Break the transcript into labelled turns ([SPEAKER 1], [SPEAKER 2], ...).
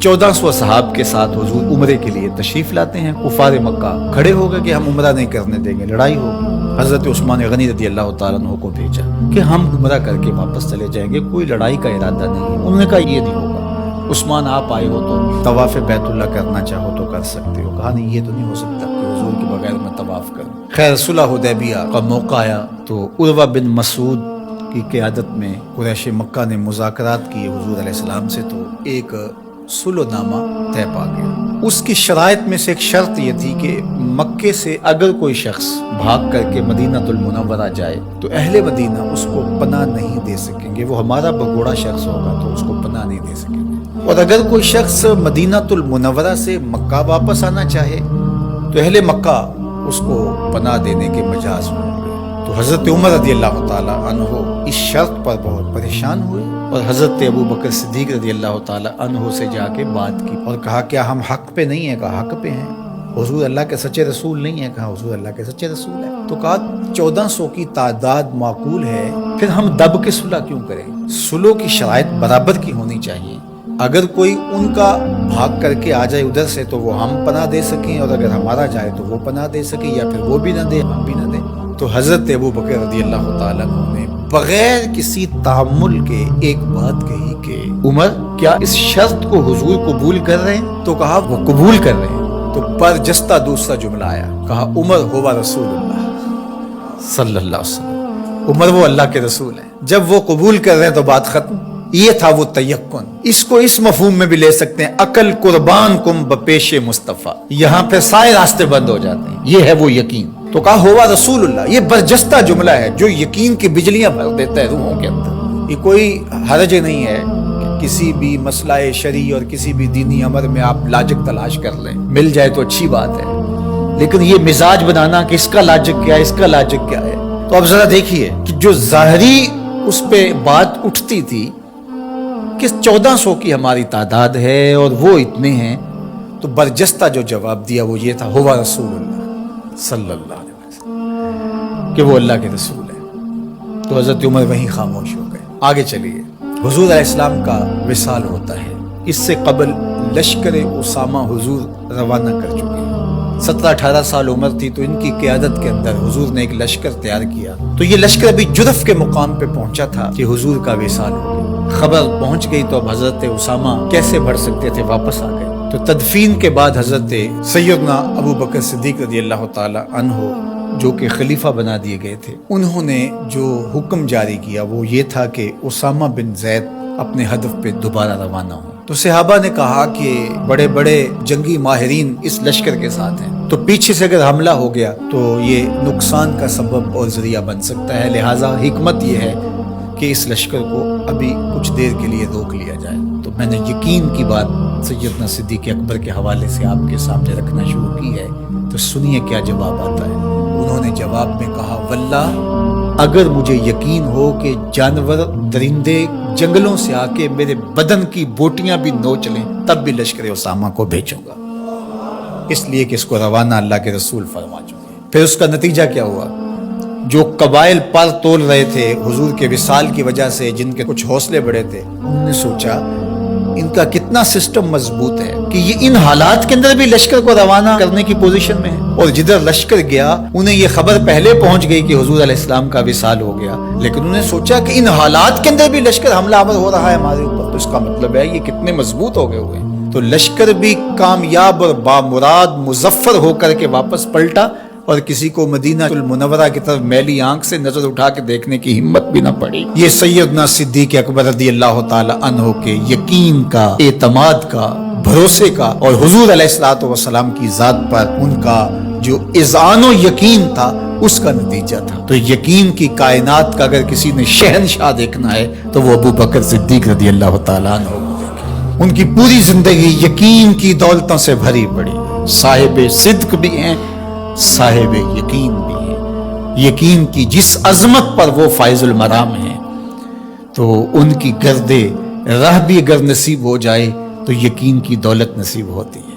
[SPEAKER 1] 1400 صحاب کے ساتھ حضور عمرے کے لیے تشریف لاتے ہیں. کفار مکہ کھڑے ہو گئے کہ ہم عمرہ نہیں کرنے دیں گے، لڑائی ہوگی. حضرت عثمان غنی رضی اللہ تعالیٰ عنہ کو بھیجا کہ ہم عمرہ کر کے واپس چلے جائیں گے، کوئی لڑائی کا ارادہ نہیں ہے. انہوں نے کہا یہ نہیں ہوگا. عثمان آپ آئے ہو تو طواف بیت اللہ کرنا چاہو تو کر سکتے ہو. کہا نہیں، یہ تو نہیں ہو سکتا کہ حضور کے بغیر میں طواف کروں. خیر صلح حدیبیہ کا موقع آیا تو عروہ بن مسعود کی قیادت میں قریش مکہ نے مذاکرات کیے حضور علیہ السلام سے، تو ایک صلح نامہ طے پا گیا. اس کی شرائط میں سے ایک شرط یہ تھی کہ مکے سے اگر کوئی شخص بھاگ کر کے مدینہ المنورہ جائے تو اہل مدینہ اس کو پناہ نہیں دے سکیں گے. وہ ہمارا بگوڑا شخص ہوگا تو اس کو پناہ نہیں دے سکیں گے. اور اگر کوئی شخص مدینہ المنورہ سے مکہ واپس آنا چاہے تو اہل مکہ اس کو پناہ دینے کے مجاز ہوں گے. تو حضرت عمر رضی اللہ تعالیٰ عنہ اس شرط پر بہت پریشان ہوئے اور حضرت ابو بکر صدیق رضی اللہ تعالیٰ عنہ سے جا کے بات کی اور کہا کیا ہم حق پہ نہیں ہیں؟ کہا حق پہ ہیں. حضور اللہ کے سچے رسول نہیں ہیں؟ کہا حضور اللہ کے سچے رسول ہیں. تو کہا 1400 کی تعداد معقول ہے، پھر ہم دب کے صلح کیوں کریں؟ صلح کی شرائط برابر کی ہونی چاہیے. اگر کوئی ان کا بھاگ کر کے آ جائے ادھر سے تو وہ ہم پناہ دے سکیں، اور اگر ہمارا جائے تو وہ پناہ دے سکیں، یا پھر وہ بھی نہ دے ہم بھی نہ دیں. تو حضرت ابو بکر رضی اللہ تعالیٰ عنہ نے بغیر کسی تحمل کے ایک بات کہی کہ عمر کیا اس شرط کو حضور قبول کر رہے ہیں؟ تو کہا وہ قبول کر رہے ہیں. تو برجستہ دوسرا جملہ آیا، کہا عمر ہوا رسول اللہ صلی اللہ علیہ وسلم. عمر وہ اللہ کے رسول ہیں. جب وہ قبول کر رہے ہیں تو بات ختم. یہ تھا وہ تیقن. اس کو اس مفہوم میں بھی لے سکتے ہیں، عقل قربان کم بپیش مصطفیٰ. یہاں پہ سارے راستے بند ہو جاتے ہیں. یہ ہے وہ یقین. تو کہا ہوا رسول اللہ. یہ برجستہ جملہ ہے جو یقین کی بجلیاں بھر دیتا ہے روحوں کے اندر. یہ کوئی حرج نہیں ہے کہ کسی بھی مسئلہ شرعی اور کسی بھی دینی امر میں آپ لاجک تلاش کر لیں، مل جائے تو اچھی بات ہے. لیکن یہ مزاج بنانا کہ اس کا لاجک کیا ہے، اس کا لاجک کیا ہے. تو اب ذرا دیکھیے کہ جو ظاہری اس پہ بات اٹھتی تھی کہ 1400 کی ہماری تعداد ہے اور وہ اتنے ہیں، تو برجستہ جو جواب دیا وہ یہ تھا ہوا رسول اللہ صلی اللہ علیہ وسلم، کہ وہ اللہ کے رسول ہیں. تو حضرت عمر وہیں خاموش ہو گئے. آگے چلیے. حضور علیہ السلام کا وصال ہوتا ہے. اس سے قبل لشکر اسامہ حضور روانہ کر چکے ہیں. 17-18 سال عمر تھی تو ان کی قیادت کے اندر حضور نے ایک لشکر تیار کیا. تو یہ لشکر ابھی جرف کے مقام پہ پہنچا تھا کہ حضور کا وصال ہو گیا. خبر پہنچ گئی تو اب حضرت اسامہ کیسے بڑھ سکتے تھے، واپس آ گئے. تو تدفین کے بعد حضرت سیدنا ابو بکر صدیق رضی اللہ تعالی عنہ جو کہ خلیفہ بنا دیے گئے تھے، انہوں نے جو حکم جاری کیا وہ یہ تھا کہ اسامہ بن زید اپنے ہدف پہ دوبارہ روانہ ہوں. تو صحابہ نے کہا کہ بڑے بڑے جنگی ماہرین اس لشکر کے ساتھ ہیں، تو پیچھے سے اگر حملہ ہو گیا تو یہ نقصان کا سبب اور ذریعہ بن سکتا ہے. لہٰذا حکمت یہ ہے کہ اس لشکر کو ابھی کچھ دیر کے لیے روک لیا جائے. تو میں نے یقین کی بات سیدنا صدیق اکبر کے حوالے سے آپ کے سامنے رکھنا شروع کی ہے. تو سنیے کیا جواب آتا ہے. انہوں نے جواب میں کہا واللہ اگر مجھے یقین ہو کہ جانور درندے جنگلوں سے آ کے میرے بدن کی بوٹیاں بھی نوچ لیں تب بھی لشکر اسامہ کو بھیجوں گا، اس لیے کہ اس کو روانہ اللہ کے رسول فرما چکے. پھر اس کا نتیجہ کیا ہوا؟ جو قبائل پر تول رہے تھے حضور کے وصال کی وجہ سے، جن کے کچھ حوصلے بڑے تھے، انہوں نے سوچا ان کا کتنا سسٹم مضبوط ہے کہ یہ ان حالات کے اندر بھی لشکر کو روانہ کرنے کی پوزیشن میں ہے. اور جدھر لشکر گیا انہیں یہ خبر پہلے پہنچ گئی کہ حضور علیہ السلام کا وصال ہو گیا، لیکن انہوں نے سوچا کہ ان حالات کے اندر بھی لشکر حملہ آور ہو رہا ہے ہمارے اوپر، تو اس کا مطلب ہے یہ کتنے مضبوط ہو گئے ہوئے ہیں. تو لشکر بھی کامیاب اور بامراد مظفر ہو کر کے واپس پلٹا، اور کسی کو مدینہ المنورہ کی طرف میلی آنکھ سے نظر اٹھا کے دیکھنے کی ہمت بھی نہ پڑی. یہ سیدنا صدیق اکبر رضی اللہ تعالی عنہ کے یقین کا، اعتماد کا، بھروسے کا اور حضور علیہ الصلوۃ والسلام کی ذات پر ان کا جو اذعان و یقین تھا اس کا نتیجہ تھا. تو یقین کی کائنات کا اگر کسی نے شہنشاہ دیکھنا ہے تو وہ ابو بکر صدیق رضی اللہ تعالی عنہ. ان کی پوری زندگی یقین کی دولتوں سے بھری پڑی. صاحب صدق بھی ہیں، صاحب یقین بھی ہیں. یقین کی جس عظمت پر وہ فائز المرام ہیں، تو ان کی گرد راہ بھی اگر نصیب ہو جائے تو یقین کی دولت نصیب ہوتی ہے.